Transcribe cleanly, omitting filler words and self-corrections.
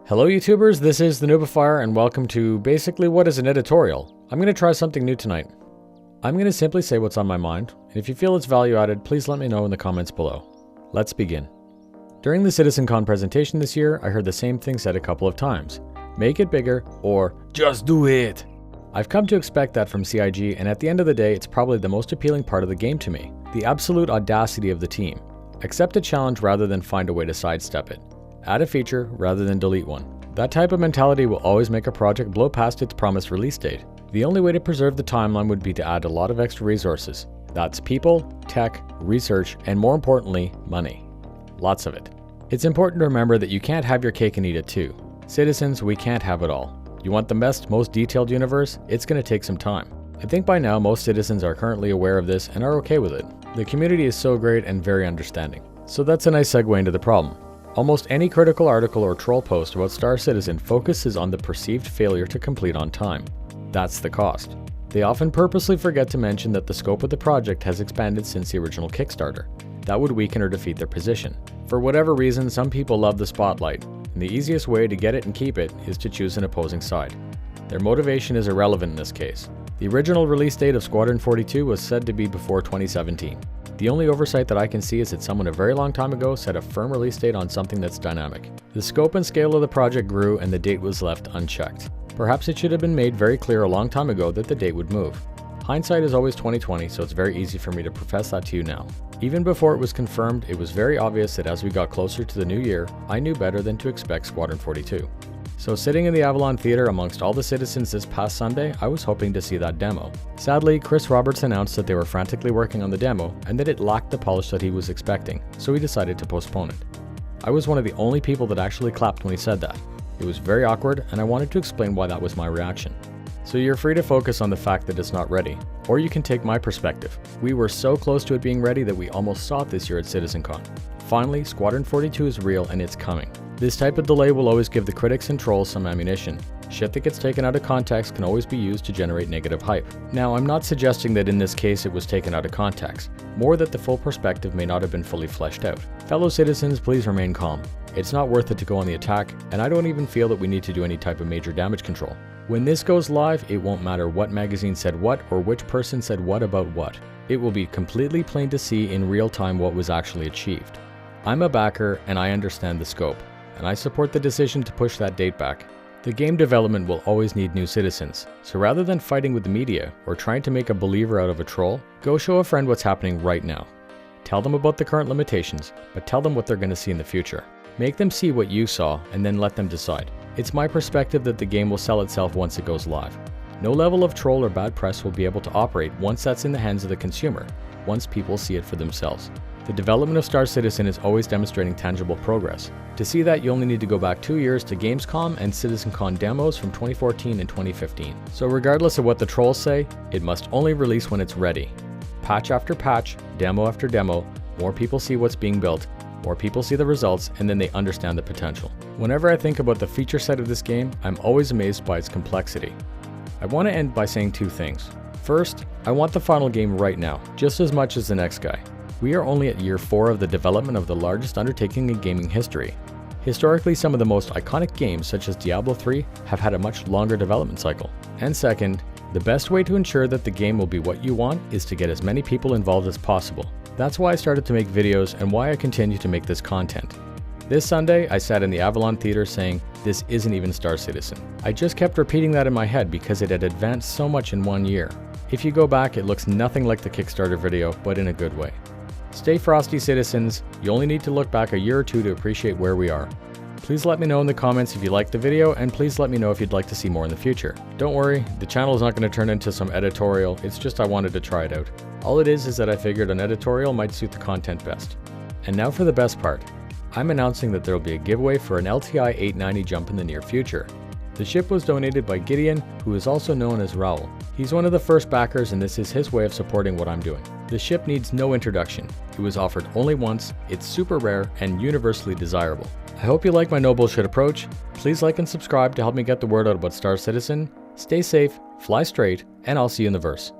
Hello YouTubers, this is the Noobifier and welcome to basically what is an editorial. I'm going to try something new tonight. I'm going to simply say what's on my mind, and if you feel it's value added, please let me know in the comments below. Let's begin. During the CitizenCon presentation this year, I heard the same thing said a couple of times. Make it bigger, or just do it. I've come to expect that from CIG, and at the end of the day, it's probably the most appealing part of the game to me. The absolute audacity of the team. Accept a challenge rather than find a way to sidestep it. Add a feature rather than delete one. That type of mentality will always make a project blow past its promised release date. The only way to preserve the timeline would be to add a lot of extra resources. That's people, tech, research, and more importantly, money. Lots of it. It's important to remember that you can't have your cake and eat it too. Citizens, we can't have it all. You want the best, most detailed universe? It's going to take some time. I think by now most citizens are currently aware of this and are okay with it. The community is so great and very understanding. So that's a nice segue into the problem. Almost any critical article or troll post about Star Citizen focuses on the perceived failure to complete on time. That's the cost. They often purposely forget to mention that the scope of the project has expanded since the original Kickstarter. That would weaken or defeat their position. For whatever reason, some people love the spotlight, and the easiest way to get it and keep it is to choose an opposing side. Their motivation is irrelevant in this case. The original release date of Squadron 42 was said to be before 2017. The only oversight that I can see is that someone a very long time ago set a firm release date on something that's dynamic. The scope and scale of the project grew and the date was left unchecked. Perhaps it should have been made very clear a long time ago that the date would move. Hindsight is always 20/20, so it's very easy for me to profess that to you now. Even before it was confirmed, it was very obvious that as we got closer to the new year, I knew better than to expect Squadron 42. So sitting in the Avalon Theater amongst all the citizens this past Sunday, I was hoping to see that demo. Sadly, Chris Roberts announced that they were frantically working on the demo and that it lacked the polish that he was expecting, so he decided to postpone it. I was one of the only people that actually clapped when he said that. It was very awkward, and I wanted to explain why that was my reaction. So you're free to focus on the fact that it's not ready, or you can take my perspective. We were so close to it being ready that we almost saw it this year at CitizenCon. Finally, Squadron 42 is real and it's coming. This type of delay will always give the critics and trolls some ammunition. Shit that gets taken out of context can always be used to generate negative hype. Now, I'm not suggesting that in this case it was taken out of context, more that the full perspective may not have been fully fleshed out. Fellow citizens, please remain calm. It's not worth it to go on the attack, and I don't even feel that we need to do any type of major damage control. When this goes live, it won't matter what magazine said what or which person said what about what. It will be completely plain to see in real time what was actually achieved. I'm a backer and I understand the scope, and I support the decision to push that date back. The game development will always need new citizens, so rather than fighting with the media or trying to make a believer out of a troll, go show a friend what's happening right now. Tell them about the current limitations, but tell them what they're going to see in the future. Make them see what you saw and then let them decide. It's my perspective that the game will sell itself once it goes live. No level of troll or bad press will be able to operate once that's in the hands of the consumer, once people see it for themselves. The development of Star Citizen is always demonstrating tangible progress. To see that, you only need to go back 2 years to Gamescom and CitizenCon demos from 2014 and 2015. So regardless of what the trolls say, it must only release when it's ready. Patch after patch, demo after demo, more people see what's being built, more people see the results, and then they understand the potential. Whenever I think about the feature set of this game, I'm always amazed by its complexity. I want to end by saying two things. First, I want the final game right now, just as much as the next guy. We are only at year 4 of the development of the largest undertaking in gaming history. Historically, some of the most iconic games, such as Diablo 3, have had a much longer development cycle. And second, the best way to ensure that the game will be what you want is to get as many people involved as possible. That's why I started to make videos and why I continue to make this content. This Sunday, I sat in the Avalon Theater saying, this isn't even Star Citizen. I just kept repeating that in my head because it had advanced so much in 1 year. If you go back, it looks nothing like the Kickstarter video, but in a good way. Stay frosty, citizens. You only need to look back a year or two to appreciate where we are. Please let me know in the comments if you liked the video, and please let me know if you'd like to see more in the future. Don't worry, the channel is not going to turn into some editorial, it's just I wanted to try it out. All it is that I figured an editorial might suit the content best. And now for the best part. I'm announcing that there will be a giveaway for an LTI 890 jump in the near future. The ship was donated by Gideon, who is also known as Raoul. He's one of the first backers, and this is his way of supporting what I'm doing. The ship needs no introduction. It was offered only once, it's super rare, and universally desirable. I hope you like my no bullshit approach. Please like and subscribe to help me get the word out about Star Citizen. Stay safe, fly straight, and I'll see you in the verse.